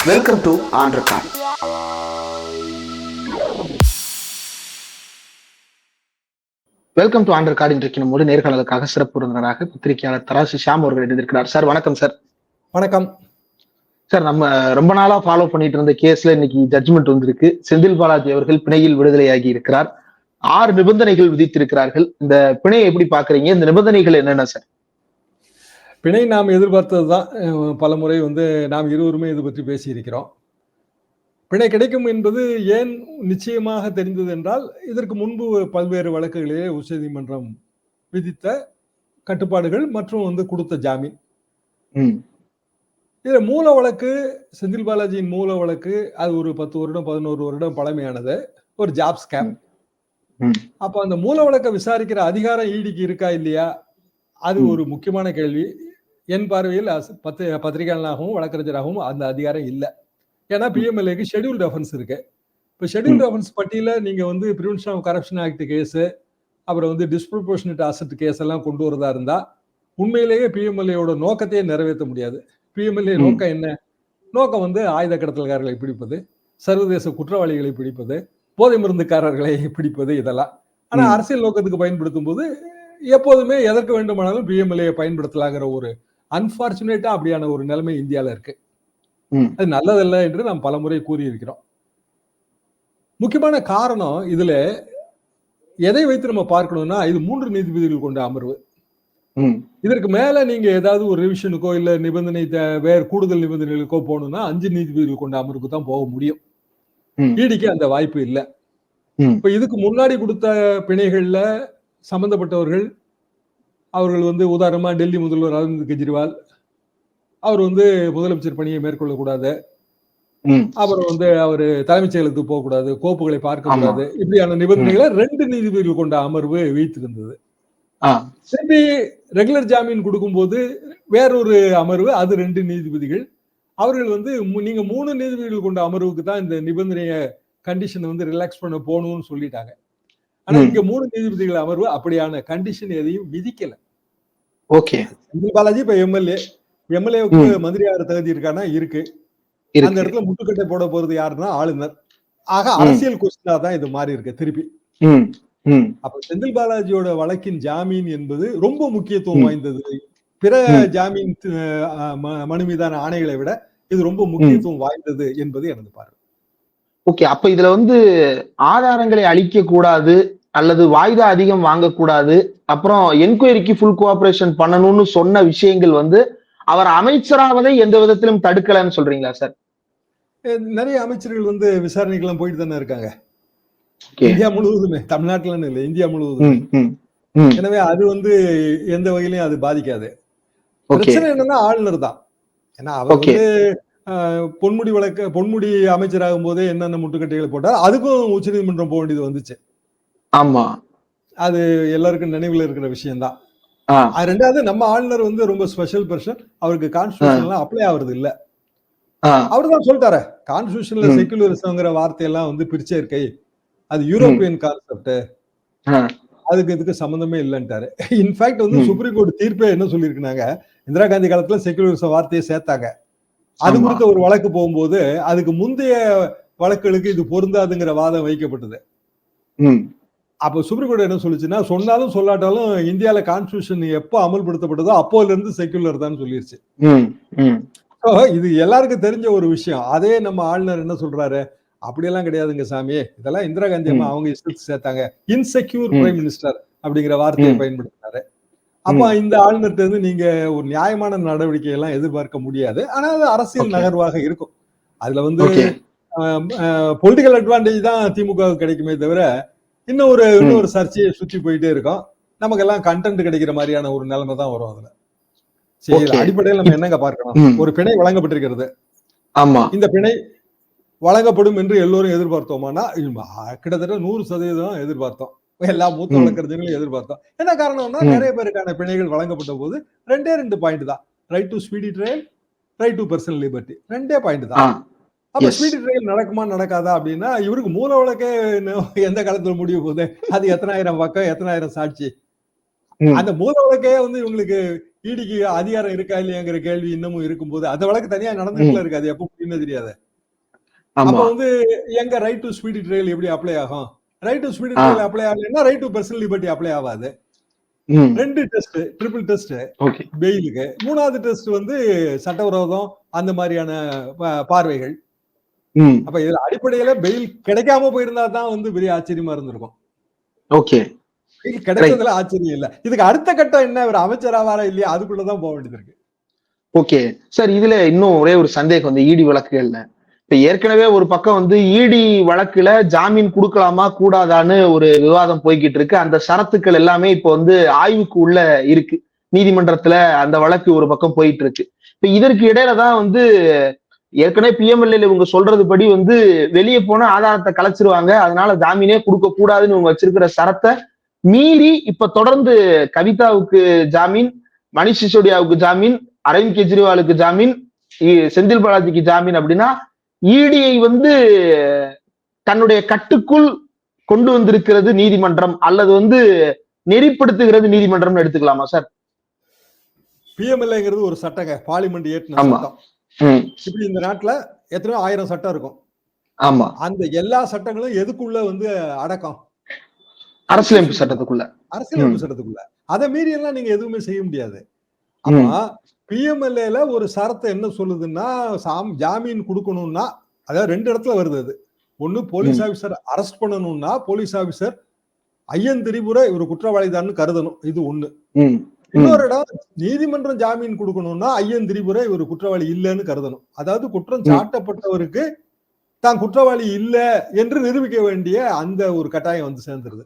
Welcome to on record. Welcome to on record. இன்றைக்கு நம்மோடு நேர்காணலுக்காக சிறப்பு விருந்தினராக பத்திரிகையாளர் தராசு ஷியாம் அவர்கள் இணைந்திருக்கிறார். சார் வணக்கம். சார் வணக்கம் சார், நம்ம ரொம்ப நாளா ஃபாலோ பண்ணிட்டு இருந்த கேஸ்ல இன்னைக்கு ஜட்ஜ்மெண்ட் வந்திருக்கு. செந்தில் பாலாஜி அவர்கள் பிணையில் விடுதலையாகி இருக்கிறார். 6 நிபந்தனைகள் விதித்திருக்கிறார்கள். இந்த பிணையை எப்படி பாக்குறீங்க? இந்த நிபந்தனைகள் என்னென்ன சார்? பிணை நாம் எதிர்பார்த்ததுதான். பல முறை நாம் இருவருமே இது பற்றி பேசியிருக்கிறோம். பிணை கிடைக்கும் என்பது ஏன் நிச்சயமாக தெரிந்தது என்றால், இதற்கு முன்பு பல்வேறு வழக்குகளிலே உச்சநீதிமன்றம் விதித்த கட்டுப்பாடுகள் மற்றும் கொடுத்த ஜாமீன். இதுல மூல வழக்கு, செந்தில் பாலாஜியின் மூல வழக்கு, அது ஒரு 10 வருடம் 11 வருடம் பழமையானது. ஒரு ஜாப் ஸ்கேம். அப்ப அந்த மூல வழக்கை விசாரிக்கிற அதிகாரம் ஈடிக்கு இருக்கா இல்லையா, அது ஒரு முக்கியமான கேள்வி. என் பார்வையில் பத்திரிகையாளராகவும் வழக்கறிஞராகவும் அந்த அதிகாரம் இல்லை. ஏன்னா பிஎம்எல்ஏக்கு ஷெட்யூல்டு அஃபென்ஸ் இருக்கு. இப்போ ஷெட்யூல்டு அஃபென்ஸ் பட்டியல நீங்க prevention of corruption act case, அப்புறம் டிஸ்ப்ரொபோர்ஷனேட் அசெட் கேஸ் எல்லாம் கொண்டு வரதா இருந்தா உண்மையிலேயே பிஎம்எல்ஏயோட நோக்கத்தையே நிறைவேற்ற முடியாது. பிஎம்எல்ஏ நோக்கம் என்ன? நோக்கம் ஆயுத கடத்தல்காரர்களை பிடிப்பது, சர்வதேச குற்றவாளிகளை பிடிப்பது, போதை மருந்துக்காரர்களை பிடிப்பது, இதெல்லாம். ஆனா அரசியல் நோக்கத்துக்கு பயன்படுத்தும் போது எப்போதுமே எதற்கு வேண்டுமானாலும் பிஎம்எல்ஏ பயன்படுத்தலாங்கிற ஒரு அன்பார்ச்சுனேட்டா அப்படியான ஒரு நிலைமை இந்தியால இருக்கு. அது நல்லதல்ல என்று நாம் பலமுறை கூறியிருக்கிறோம். முக்கியமான காரணம் இதுல எதை வைத்து நம்ம பார்க்கணும்னா, இது 3 நீதிபதிகள் கொண்ட அமர்வு. இதற்கு மேல நீங்க ஏதாவது ஒரு ரிவிஷனுக்கோ இல்ல நிபந்தனை வேற கூடுதல் நிபந்தனைகளுக்கோ போகணும்னா 5 நீதிபதிகள் கொண்ட அமர்வுக்கு தான் போக முடியும். ஈடிக்கு அந்த வாய்ப்பு இல்லை. இப்ப இதுக்கு முன்னாடி கொடுத்த பிணைகள்ல சம்பந்தப்பட்டவர்கள், அவர்கள் உதாரணமா டெல்லி முதல்வர் அரவிந்த் கெஜ்ரிவால், அவர் முதலமைச்சர் பணியை மேற்கொள்ளக்கூடாது, அப்புறம் அவரு தலைமைச் செயலகத்துக்கு போகக்கூடாது, கோப்புகளை பார்க்க கூடாது, இப்படியான நிபந்தனைகளை 2 நீதிபதிகள் கொண்ட அமர்வு வைத்திருந்தது. திருப்பி ரெகுலர் ஜாமீன் கொடுக்கும் போது வேறொரு அமர்வு, அது 2 நீதிபதிகள். அவர்கள் நீங்க 3 நீதிபதிகள் கொண்ட அமர்வுக்கு தான் இந்த நிபந்தனைய கண்டிஷன் ரிலாக்ஸ் பண்ண போகணும்னு சொல்லிட்டாங்க. ஆனா இங்க 3 நீதிபதிகள் அமர்வு அப்படியான கண்டிஷன் எதையும் விதிக்கல. ஓகே. செந்தில் பாலாஜி இப்ப எம்எல்ஏவுக்கு மந்திரி ஆகிற தகுதி இருக்கானா? இருக்கு. அந்த இடத்துல முட்டுக்கட்டை போட போறது யாருன்னா ஆளுநர். ஆக அரசியல் கொஸ்டினா தான் இது மாறி இருக்கு திருப்பி. அப்ப செந்தில் பாலாஜியோட வழக்கின் ஜாமீன் என்பது ரொம்ப முக்கியத்துவம் வாய்ந்தது. பிற ஜாமீன் மனு மீதான ஆணைகளை விட இது ரொம்ப முக்கியத்துவம் வாய்ந்தது என்பது எனது பார்வை. ஓகே. அப்ப இதுல ஆதாரங்களை அளிக்க கூடாது அல்லது வாய்தா அதிகம் வாங்கக்கூடாது, அப்புறம் என்கொயரிக்கு ஃபுல் கோஆபரேஷன் பண்ணணும்னு சொன்ன விஷயங்கள் அவர் அமைச்சராவதை எந்த விதத்திலும் தடுக்கலன்னு சொல்றீங்களா சார்? நிறைய அமைச்சர்கள் விசாரணைக்கெல்லாம் போயிட்டு தானே இருக்காங்க. இந்தியா முழுவதுமே, தமிழ்நாட்டுல இல்ல, இந்தியா முழுவதும். எனவே அது எந்த வகையிலையும் அது பாதிக்காது. பிரச்சனை என்னன்னா ஆளுநர் தான். ஏன்னா அவர் பொன்முடி அமைச்சராகும் போதே என்னென்ன முட்டுக்கட்டைகளை போட்டார், அதுக்கும் உச்சநீதிமன்றம் போக வேண்டியது வந்துச்சு. ஆமா, அது எல்லாருக்கும் நினைவுல இருக்கிற விஷயம் தான். 2வது, நம்ம ஆளுநர் ரொம்ப ஸ்பெஷல் பர்சன். அவருக்கு கான்ஸ்டிடியூஷன் அப்ளை ஆகுறது இல்ல. அவருதான் சொல்லிட்டாரு, கான்ஸ்டிடியூஷன்ல செக்குலரிசம்ங்கிற வார்த்தையெல்லாம் பிரிச்சேர்க்கை, அது யூரோப்பியன் கான்செப்ட், அதுக்கு இதுக்கு சம்பந்தமே இல்லைன்ட்டாரு. இன்ஃபேக்ட் சுப்ரீம் கோர்ட் தீர்ப்பே என்ன சொல்லியிருக்காங்க, இந்திரா காந்தி காலத்துல செக்குலரிசம் வார்த்தையை சேர்த்தாங்க. அது குறித்த ஒரு வழக்கு போகும்போது அதுக்கு முந்தைய வழக்குகளுக்கு இது பொருந்தாதுங்கிற வாதம் வைக்கப்பட்டது. அப்ப சுப்ரீம் கோர்ட் என்ன சொல்லுச்சுன்னா, சொன்னாலும் சொல்லாட்டாலும் இந்தியால கான்ஸ்டிடியூஷன் எப்போ அமல்படுத்தப்பட்டதோ அப்போல இருந்து செக்குலர் தான் சொல்லிருச்சு. இது எல்லாருக்கும் தெரிஞ்ச ஒரு விஷயம். அதே நம்ம ஆளுநர் என்ன சொல்றாரு, அப்படியெல்லாம் கிடையாதுங்க சாமி, இதெல்லாம் இந்திரா காந்தி அம்மா அவங்க இஷ்டத்துக்கு சேர்த்தாங்க, இன்செக்யூர் பிரைம் மினிஸ்டர் அப்படிங்கிற வார்த்தையை பயன்படுத்தினாரு. அப்ப இந்த ஆளுநர்கிட்ட நீங்க ஒரு நியாயமான நடவடிக்கை எல்லாம் எதிர்பார்க்க முடியாது. ஆனா அது அரசியல் நகர்வாக இருக்கும். அதுல பொலிட்டிக்கல் அட்வான்டேஜ் தான் திமுக கிடைக்குமே தவிர இன்னொரு சர்ச்சையை சுற்றி போயிட்டே இருக்கும். நமக்கு எல்லாம் கண்டென்ட் கிடைக்கிற மாதிரியான ஒரு நிலைமை தான் வரும். அதுல சரி, அடிப்படையில் நம்ம என்னங்க பார்க்கணும், ஒரு பிணை வழங்கப்பட்டிருக்கிறது. ஆமா, இந்த பிணை வழங்கப்படும் என்று எல்லோரும் எதிர்பார்த்தோமானா கிட்டத்தட்ட 100% எதிர்பார்த்தோம். எல்லா மூத்த வழக்கறிஞர்களும் எதிர்பார்த்தோம். என்ன காரணம்னா, நிறைய பேருக்கான பிணைகள் வழங்கப்பட்ட போது 2 பாயிண்ட் தான், right to speedy trial, right to personal liberty, 2 point தான். அப்ப ஸ்பீடி ட்ரையல் நடக்குமா நடக்காதா அப்படின்னா, இவருக்கு மூல வழக்கே எந்த காலத்துல முடிய போகுது, அது எத்தனாயிரம் பக்கம், எத்தனாயிரம் சாட்சி, அந்த மூல வழக்கே இவங்களுக்கு இடிக்கு அதிகாரம் இருக்கா இல்லையாங்கிற கேள்வி இன்னமும் இருக்கும்போது அந்த வழக்கு தனியா நடந்துட்டுல இருக்கு. அது எப்ப முடியும்னு தெரியாது. அப்ப வந்து எங்க ரைட் டு ஸ்பீடி ட்ரையல் எப்படி அப்ளை ஆகும்? Right to speedy trial apply ஆகலைன்னா right to personal liberty apply ஆகாது. 2 டெஸ்ட், ட்ரிபிள் டெஸ்ட் பெயிலுக்கு. 3வது டெஸ்ட் வந்து சட்டவிரோதம் அந்த மாதிரியான பார்வைகள். அப்ப இதுல அடிப்படையில பெயில் கிடைக்காம போயிருந்தா தான் வந்து பெரிய ஆச்சரியமா இருந்திருக்கும். ஓகே, பெயில் கிடைச்சதுல ஆச்சரியம் இல்ல. இதுக்கு அடுத்த கட்டம் என்ன, ஒரு அமைச்சராவாரா இல்லையா, அதுக்குள்ளதான் போக வேண்டியது இருக்கு. ஓகே சார், இதுல இன்னும் ஒரே ஒரு சந்தேகம் வந்து இடி வழக்குகள்ல இப்ப ஏற்கனவே ஒரு பக்கம் வந்து இடி வழக்குல ஜாமீன் கொடுக்கலாமா கூடாதான்னு ஒரு விவாதம் போய்கிட்டு இருக்கு. அந்த ஷரத்துக்கள் எல்லாமே இப்ப வந்து ஆய்வுக்கு உள்ள இருக்கு. நீதிமன்றத்துல அந்த வழக்கு ஒரு பக்கம் போயிட்டு இருக்கு. இப்ப இதற்கு இடையில தான் வந்து ஏற்கனவே பிஎம்எல்ஏ இவங்க சொல்றது படி வந்து வெளியே போன ஆதாரத்தை கலைச்சிருவாங்க, அதனால ஜாமீனே கொடுக்க கூடாதுன்னு இவங்க வச்சிருக்கிற ஷரத்தை மீறி இப்ப தொடர்ந்து கவிதாவுக்கு ஜாமீன், மணிஷ் சிசோடியாவுக்கு ஜாமீன், அரவிந்த் கெஜ்ரிவாலுக்கு ஜாமீன், செந்தில் பாலாஜிக்கு ஜாமீன் அப்படின்னா இடியை வந்து தன்னுடைய கட்டுக்குள் கொண்டு வந்திருக்கிறது நீதிமன்றம் அல்லது வந்து நெறிப்படுத்துகிறது நீதிமன்றம் எடுத்துக்கலாமா சார்? பிஎம்எல்ஏங்கிறது ஒரு சட்டங்க, பார்லிமெண்ட் ஏற்றின சட்டம். இப்படி இந்த நாட்டுல எத்தனையோ 1000 சட்டம் இருக்கும். ஆமா, அந்த எல்லா சட்டங்களும் எதுக்குள்ள வந்து அடக்கம்? அரசியலமைப்பு சட்டத்துக்குள்ள. அரசியலமைப்பு சட்டத்துக்குள்ள. அதை மீறி எல்லாம் நீங்க எதுவுமே செய்ய முடியாது. ஆமா, பிஎம்எல்ஏல ஒரு சரத்தை என்ன சொல்லுதுன்னா, ஜாமீன் கொடுக்கணும்னா, அதாவது 2 இடத்துல வருது அது. ஒண்ணு, போலீஸ் ஆபீசர் அரெஸ்ட் பண்ணணும்னா போலீஸ் ஆபீசர் ஐயந்திரிபுர ஒரு குற்றவாளிதான் கருதணும். இது ஒண்ணு. இன்னொரு இடம், நீதிமன்றம் ஜாமீன் கொடுக்கணும்னா ஐயந்திரிபுர ஒரு குற்றவாளி இல்லைன்னு கருதணும். அதாவது குற்றம் சாட்டப்பட்டவருக்கு தான் குற்றவாளி இல்ல என்று நிரூபிக்க வேண்டிய அந்த ஒரு கட்டாயம் வந்து சேர்ந்துருது.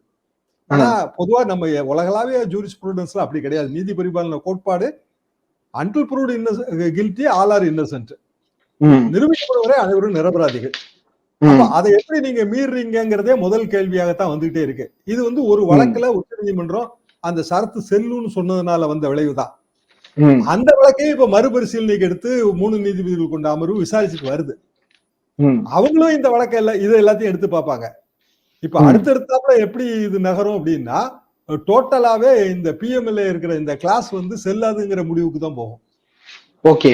ஆனா பொதுவா நம்ம உலகளாவிய ஜூரிஸ்ப்ரூடன்ஸ்ல அப்படி கிடையாது. நீதி பரிபாலன கோட்பாடு until proved guilty all are innocent. நிரூபிக்கப்படுவரை அனைவரும் நிரபராதிகள். அதை எப்படி நீங்க மீறீங்கிறதே முதல் கேள்வியாகத்தான் வந்துகிட்டே இருக்கு. இது வந்து ஒரு வழக்குல உச்ச நீதிமன்றம் அந்த சரத்து செல்லுன்னு சொன்னதுனால வந்த விளைவுதான். அந்த வழக்கையும் இப்ப மறுபரிசீலனைக்கு எடுத்து 3 நீதிபதிகள் கொண்ட அமர்வு விசாரிச்சுட்டு வருது. அவங்களும் இந்த வழக்க இதை எல்லாத்தையும் எடுத்து பார்ப்பாங்க. இப்ப அடுத்தடுத்தாப்புல எப்படி இது நகரும் அப்படின்னா, டோட்டலாவே இந்த பிஎம்எல்ஏ இருக்கிற இந்த கிளாஸ் வந்து செல்லாதுங்கிற முடிவுக்கு தான் போகும். ஓகே,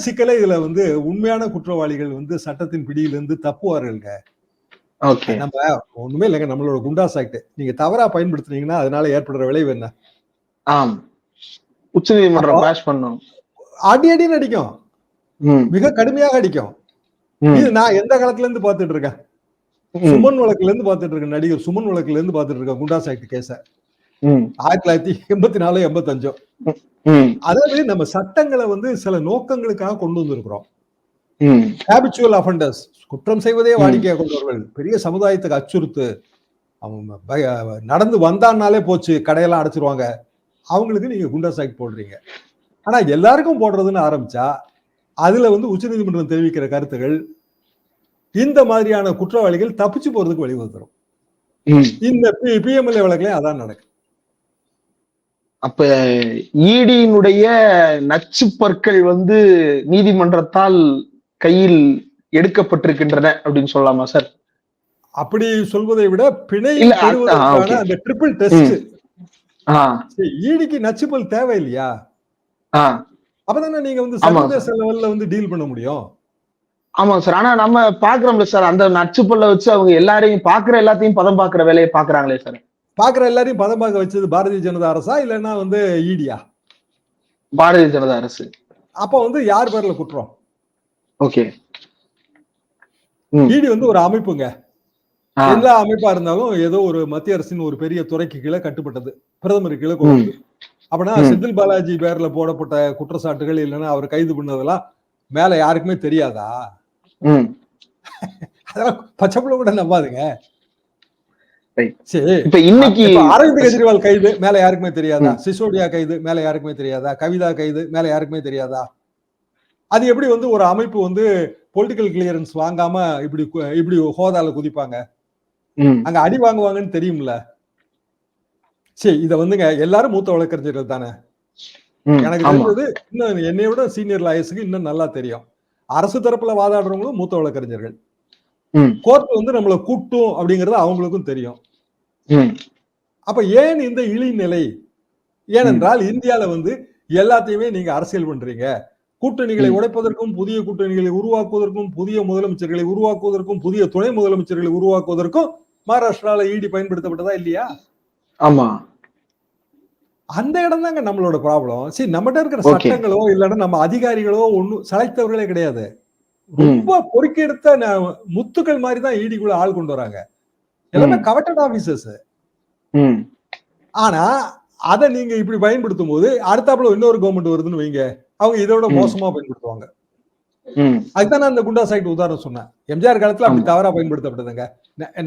சிக்கல இதுல வந்து உண்மையான குற்றவாளிகள் வந்து சட்டத்தின் பிடியிலிருந்து தப்புவார்கள்ங்க. நம்ம ஒண்ணுமே இல்லைங்க, நம்மளோட குண்டாஸ் ஆக்ட் நீங்க தவறா பயன்படுத்துறீங்கன்னா அதனால ஏற்படுற விளைவு என்ன? உச்ச நீதிமன்றம் பாஸ் பண்ணும், அடி அடின்னு அடிக்கும், மிக கடுமையாக அடிக்கும். இது நான் எந்த காலத்துல இருந்து பாத்துட்டு இருக்கேன், சுமன் வழக்குல இருந்து பாத்துட்டு இருக்கேன். நடிகர் சுமன் வழக்குல இருந்து பாத்துட்டு இருக்கேன் குண்டாஸ் ஆக்ட் கேஸ 1984 85. அதாவது நம்ம சட்டங்களை வந்து சில நோக்கங்களுக்காக கொண்டு வந்திருக்கிறோம். ஹேபிச்சுவல் அஃபெண்டர்ஸ், குற்றம் செய்வதே வாடிக்கையாக கொண்டவர்கள், பெரிய சமுதாயத்துக்கு அச்சுறுத்து, அவங்க நடந்து வந்தான்னாலே போச்சு கடையெல்லாம் அடைச்சிருவாங்க, அவங்களுக்கு நீங்க குண்டாஸ் ஆக்ட் போடுறீங்க. ஆனா எல்லாருக்கும் போடுறதுன்னு ஆரம்பிச்சா அதுல வந்து உச்ச நீதிமன்றம் தெரிவிக்கிற கருத்துகள் இந்த மாதிரியான குற்றவாளிகள் தப்பிச்சு போறதுக்கு வழிவகுக்கிறோம். இந்த பிஎம்எல்ஏ வழக்குல அதான் நடக்கும். அப்ப ஈடியினுடைய நச்சு பற்கள் வந்து நீதிமன்றத்தால் கையில் எடுக்கப்பட்டிருக்கின்றன அப்படின்னு சொல்லலாமா சார்? அப்படி சொல்வதை விட பிணையில் பெறுவதற்கான அந்த ட்ரிபிள் டெஸ்ட். ஈடிக்கு நச்சுப்பல் தேவை இல்லையா? அப்பதானே நீங்க வந்து சர்வதேச லெவல்ல வந்து டீல் பண்ண முடியும். ஆமா சார், ஆனா நம்ம பாக்குறோம்ல சார், அந்த நச்சுப்பல்ல வச்சு அவங்க எல்லாரையும் பாக்குற எல்லாத்தையும் பதம் பாக்குற வேலையை பாக்குறாங்களே சார். பாக்குற எல்லாரையும் பதம் பார்க்க வச்சது பாரதிய ஜனதா அரசா இல்லைன்னா வந்து ஈடியா? பாரதிய ஜனதா அரசு. அப்ப வந்து யார் பேர்ல குற்றம்? ஓகே, ஈடி வந்து ஒரு அமைப்புங்க. எல்லா அமைப்பா இருந்தாலும் ஏதோ ஒரு மத்திய அரசின் ஒரு பெரிய துறைக்கு கீழே கட்டுப்பட்டது, பிரதமர் கீழே கொண்டு. அப்படின்னா செந்தில் பாலாஜி பேர்ல போடப்பட்ட குற்றச்சாட்டுகள் இல்லைன்னா அவர் கைது பண்ணதெல்லாம் மேல யாருக்குமே தெரியாதா? அதெல்லாம் பச்சைப்புள்ள கூட நம்பாதுங்க. அரவிந்த் கெஜ்ரிவால் கைது மேல யாருக்குமே தெரியாதா? சிசோடியா கைது மேல யாருக்குமே தெரியாதா? கவிதா கைது மேல யாருக்குமே தெரியாதா? அது எப்படி வந்து ஒரு அமைப்பு வந்து பொலிட்டிக்கல் கிளியரன்ஸ் வாங்காம இப்படி ஹோதால குதிப்பாங்க? அங்க அடி வாங்குவாங்கன்னு தெரியும்ல. சரி, இத வந்துங்க எல்லாரும் மூத்த வழக்கறிஞர்கள் தானே. எனக்கு தெரிஞ்சது இன்னும் என்னை விட சீனியர் லாயர்ஸுக்கு இன்னும் நல்லா தெரியும். அரசு தரப்புல வாதாடுறவங்களும் மூத்த வழக்கறிஞர்கள். கோர்ட் வந்து நம்மளை கூட்டும் அப்படிங்கறது அவங்களுக்கும் தெரியும். அப்ப ஏன் இந்த இழிநிலை? ஏனென்றால் இந்தியால வந்து எல்லாத்தையுமே நீங்க அரசியல் பண்றீங்க. கூட்டணிகளை உடைப்பதற்கும், புதிய கூட்டணிகளை உருவாக்குவதற்கும், புதிய முதலமைச்சர்களை உருவாக்குவதற்கும், புதிய துணை முதலமைச்சர்களை உருவாக்குவதற்கும் மகாராஷ்டிரால இடி பயன்படுத்தப்பட்டதா இல்லையா? ஆமா. அந்த இடம் தாங்க நம்மளோட ப்ராப்ளம். சரி, நம்மகிட்ட இருக்கிற ஓகே. சட்டங்களோ இல்லைன்னா நம்ம அதிகாரிகளோ ஒன்னும் சளைத்தவர்களே கிடையாது. ரொம்ப பொறுக்கெடுத்த முத்துக்கள் மாதிரி தான் ஈடிக்குள்ள ஆள் கொண்டு வராங்க. எல்லாமே கவர்டட் ஆபீசர்ஸ். ஆனா அதை நீங்க இப்படி பயன்படுத்தும் போது அடுத்தாப்புல இன்னொரு கவர்மெண்ட் வருதுன்னு வைங்க, அவங்க இதோட மோசமா பயன்படுத்துவாங்க. அதுதான் அந்த குண்டாஸ் ஆக்ட் உதாரணம் சொன்னேன். எம்ஜிஆர் காலத்துல அப்படி தவறா பயன்படுத்தப்பட்டதுங்க.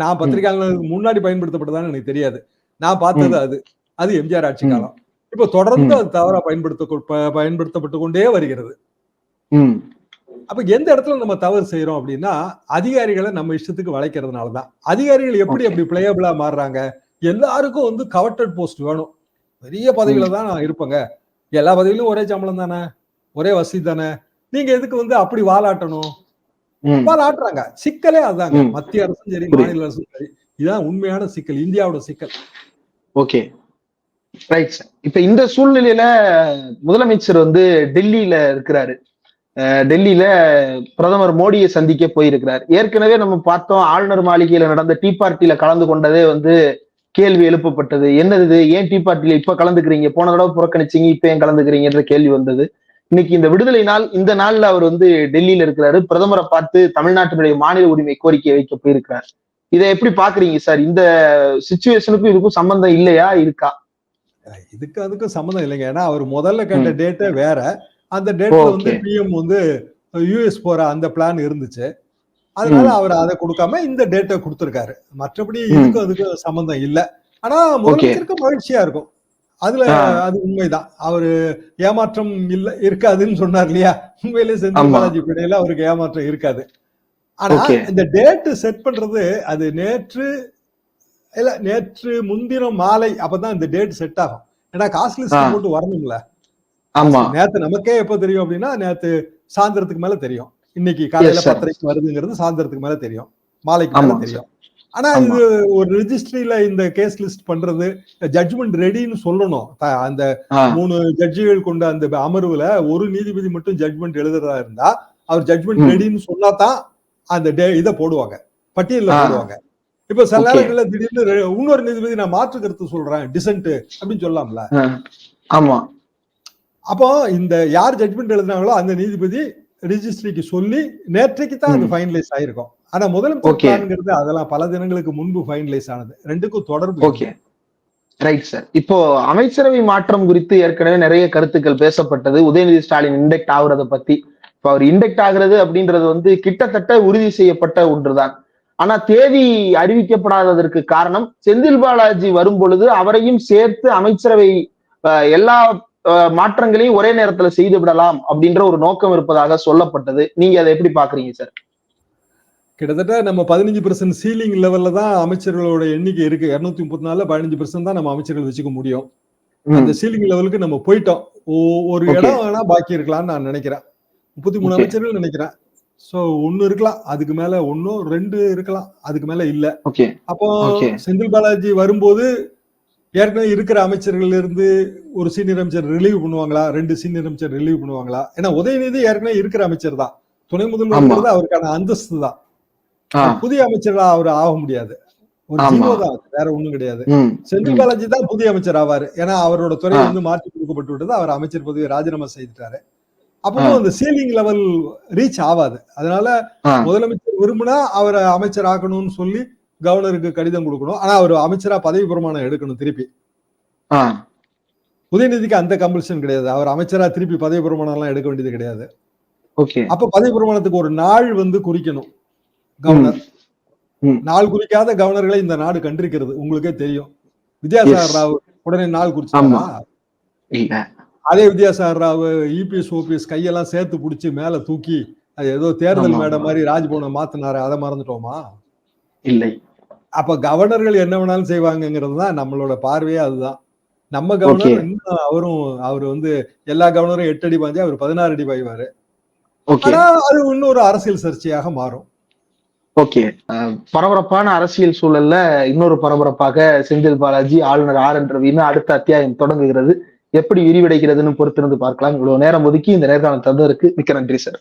நான் பத்திரிகையாளர்களுக்கு முன்னாடி பயன்படுத்தப்பட்டதான்னு எனக்கு தெரியாது. நான் பார்த்தது அது அது எம்ஜிஆர் ஆட்சி காலம். இப்ப தொடர்ந்து அது தவறா பயன்படுத்தப்பட்டு கொண்டே வருகிறது. அப்ப எந்த இடத்துல நம்ம தவறு செய்யறோம் அப்படின்னா, அதிகாரிகளை நம்ம இஷ்டத்துக்கு வளைக்கிறதுனாலதான். அதிகாரிகள் எப்படி அப்படி பிளேயபிளா மாறுறாங்க? எல்லாருக்கும் வந்து கவர்டட் போஸ்ட் வேணும். பெரிய பதவியில தான் நான் இருப்பேங்க. எல்லா பதவியிலும் ஒரே சம்பளம் தானே, ஒரே வசதி தானே, நீங்க எதுக்கு வந்து அப்படி வாலாட்டணும்? வாலாட்டுறாங்க. சிக்கலே அதுதாங்க. மத்திய அரசும் சரி, மாநில அரசும் சரி, இதுதான் உண்மையான சிக்கல், இந்தியாவோட சிக்கல். Okay, right sir. இப்ப இந்த சூழ்நிலையில முதலமைச்சர் வந்து டெல்லியில இருக்கிறாரு. டெல்லியில பிரதமர் மோடியை சந்திக்க போயிருக்கிறார். ஏற்கனவே நம்ம பார்த்தோம், ஆளுநர் மாளிகையில நடந்த டீ பார்ட்டியில கலந்து கொண்டதே வந்து கேள்வி எழுப்பப்பட்டது. என்னது இது, ஏன் டீ பார்ட்டியில இப்ப கலந்துக்கிறீங்க, போன தடவை புறக்கணிச்சீங்க, இப்ப ஏன் கலந்துக்கிறீங்கன்ற கேள்வி வந்தது. இன்னைக்கு இந்த விடுதலை நாள், இந்த நாள்ல அவர் வந்து டெல்லியில இருக்கிறாரு. பிரதமரை பார்த்து தமிழ்நாட்டினுடைய மாநில உரிமை கோரிக்கை வைக்க போயிருக்கிறார். இதை எப்படி பாக்குறீங்க சார்? இந்த சிச்சுவேஷனுக்கும் இதுக்கும் சம்பந்தம் இல்லையா, இருக்கா? இதுக்கு அதுக்கும் சம்பந்தம் இல்லைங்க. ஏன்னா அவர் முதல்ல கேட்ட டேட்டே வேற. அந்த டேட்ல வந்து பிஎம் வந்து யூஎஸ் போற அந்த பிளான் இருந்துச்சு. அதனால அவர் அதை கொடுக்காம இந்த டேட்டை கொடுத்திருக்காரு. மற்றபடி இதுக்கும் அதுக்கும் சம்பந்தம் இல்லை. ஆனா முதலமைச்சருக்கு மகிழ்ச்சியா இருக்கும். அதுல அது உண்மைதான். அவரு ஏமாற்றம் இல்ல இருக்காதுன்னு சொன்னார் இல்லையா? உண்மையிலேயே செந்தில் பாலாஜி பிள்ளையில அவருக்கு ஏமாற்றம் இருக்காது. ஆனா இந்த டேட் செட் பண்றது அது நேற்று முன்தினம் மாலை அப்பதான் இந்த டேட் செட் ஆகும். ஏன்னா காஸ்ட் லிஸ்ட் போட்டு வரணும்ல. நேத்து நமக்கே எப்ப தெரியும் அப்படின்னா, நேத்து சாயந்தரத்துக்கு மேல தெரியும். இன்னைக்கு காலையில 10:30 வருதுங்கிறது சாயந்தரத்துக்கு மேல தெரியும், மாலைக்கு மேல தெரியும். ஆனா இது ஒரு ரெஜிஸ்ட்ரியில இந்த கேஸ் லிஸ்ட் பண்றது, ஜட்ஜ்மெண்ட் ரெடின்னு சொல்லணும். அந்த 3 ஜட்ஜிகள் கொண்ட அந்த அமர்வுல ஒரு நீதிபதி மட்டும் ஜட்ஜ்மெண்ட் எழுதுறதா இருந்தா, அவர் ஜட்ஜ்மெண்ட் ரெடின்னு சொன்னாதான் அந்த இதை போடுவாங்க, பட்டியல போடுவாங்க. இப்ப சில நேரங்கள்ல திடீர்னு இன்னொரு நீதிபதி நான் மாற்று கருத்து சொல்றேன், டிசென்ட் அப்படின்னு சொல்லலாம்ல. ஆமா. அப்போ இந்த யார் ஜட்ஜ்மெண்ட் எழுதினாங்களோ அந்த நீதிபதி ரிஜிஸ்ட்ரிக்கு சொல்லி நேற்றைக்கு தான் அது ஃபைனலைஸ் ஆயிருக்கும். ஆனா முதலமைச்சர் பிளான்ங்கிறது அதெல்லாம் பல தினங்களுக்கு முன்பு ஃபைனலைஸ் ஆனது. ரெண்டுக்கும் தொடர்பு. Okay, right sir. இப்போ அமைச்சரவை மாற்றம் குறித்து ஏற்கனவே நிறைய கருத்துக்கள் பேசப்பட்டது. உதயநிதி ஸ்டாலின் இண்டெக்ட் ஆகுறத பத்தி. இப்ப அவர் இண்டெக்ட் ஆகுறது அப்படின்றது வந்து கிட்டத்தட்ட உறுதி செய்யப்பட்ட ஒன்றுதான். ஆனா தேதி அறிவிக்கப்படாததற்கு காரணம், செந்தில் பாலாஜி வரும் பொழுது அவரையும் சேர்த்து அமைச்சரவை எல்லா மாற்றங்களையும் ஒரே நேரத்துல செய்து விடலாம் அப்படின்ற ஒரு நோக்கம் இருப்பதாக சொல்லப்பட்டது. நீங்க அதை எப்படி பாக்குறீங்க சார்? கிட்டத்தட்ட நம்ம 15% சீலிங் லெவல்ல தான் அமைச்சர்களோட எண்ணிக்கை இருக்கு. 234 15% தான் நம்ம அமைச்சர்கள் வச்சுக்க முடியும். அந்த சீலிங் லெவலுக்கு நம்ம போயிட்டோம். ஒரு இடம் வேணா பாக்கி இருக்கலாம்னு நான் நினைக்கிறேன். 33 அமைச்சர்கள் நினைக்கிறேன். சோ 1 இருக்கலாம், அதுக்கு மேல 1 2 இருக்கலாம், அதுக்கு மேல இல்ல. அப்போ செந்தில் பாலாஜி வரும்போது ஏற்கனவே இருக்கிற அமைச்சர்கள் இருந்து ஒரு சீனியர் அமைச்சர் ரிலீவ் பண்ணுவாங்களா, 2 சீனியர் அமைச்சர் ரிலீவ் பண்ணுவாங்களா? ஏன்னா உதயநிதி ஏற்கனவே இருக்கிற அமைச்சர் தான், துணை முதல்வர் அவருக்கான அந்தஸ்து தான். புதிய அமைச்சர்களா அவர் ஆக முடியாது, ஒரு ஜீவோ தான், வேற ஒண்ணும் கிடையாது. செந்தில் பாலாஜி தான் புதிய அமைச்சர் ஆவாரு. ஏன்னா அவரோட துறை வந்து மாற்றி கொடுக்கப்பட்டு விட்டது, அவர் அமைச்சர் பதவியை ராஜினாமா செய்துட்டாரு. அப்போ அந்த சீலிங் லெவல் ரீச் ஆகாது. அதனால முதலமைச்சர் விரும்பினா அவரை அமைச்சர் ஆக்கணும்னு சொல்லி கவர்னருக்கு கடிதம் கொடுக்கணும். ஆனா அவர் அமைச்சரா பதவி பிரமாணம் எடுக்கணும் திருப்பி. உதயநிதிக்கு அந்த கம்பல்ஷன் கிடையாது. அவர் அமைச்சரா திருப்பி பதவி பிரமாணம் எல்லாம் எடுக்க வேண்டியது கிடையாது. அப்ப பதவி பிரமாணத்துக்கு ஒரு நாள் வந்து குறிக்கணும் கவர்னர். நாள் குறிக்காத கவர்னர்களை இந்த நாடு கண்டிருக்கிறது, உங்களுக்கே தெரியும். வித்யாசாகர் ராவ் உடனே நாள் குறிச்சாரா? அதே வித்யாசாகர் ராவ் இபிஎஸ் ஓபிஎஸ் கையெல்லாம் சேர்த்து பிடிச்சி மேல தூக்கி அது ஏதோ தேர்தல் மேடை மாதிரி ராஜ்பவனை மாத்தினாரு, அதை மறந்துட்டோமா? இல்லை. அப்ப கவர்னர்கள் என்ன வேணாலும் செய்வாங்கிறது தான் நம்மளோட பார்வையே. அதுதான் நம்ம கவர்னர். இன்னும் அவரு வந்து எல்லா கவர்னரும் 8 அடி பாஞ்சா அவர் 16 அடி பாய்வாரு. ஆனா அது இன்னொரு அரசியல் சர்ச்சையாக மாறும். ஓகே, பரபரப்பான அரசியல் சூழல்ல இன்னொரு பரபரப்பாக செந்தில் பாலாஜி, ஆளுநர் ஆர் என் ரவின்னு அடுத்த அத்தியாயம் தொடங்குகிறது. எப்படி விரிவடைகிறதுன்னு பொறுத்திருந்து பார்க்கலாம். இவ்வளவு நேரம் ஒதுக்கி இந்த நேர்காணல் தந்ததற்கு மிக்க நன்றி சார்.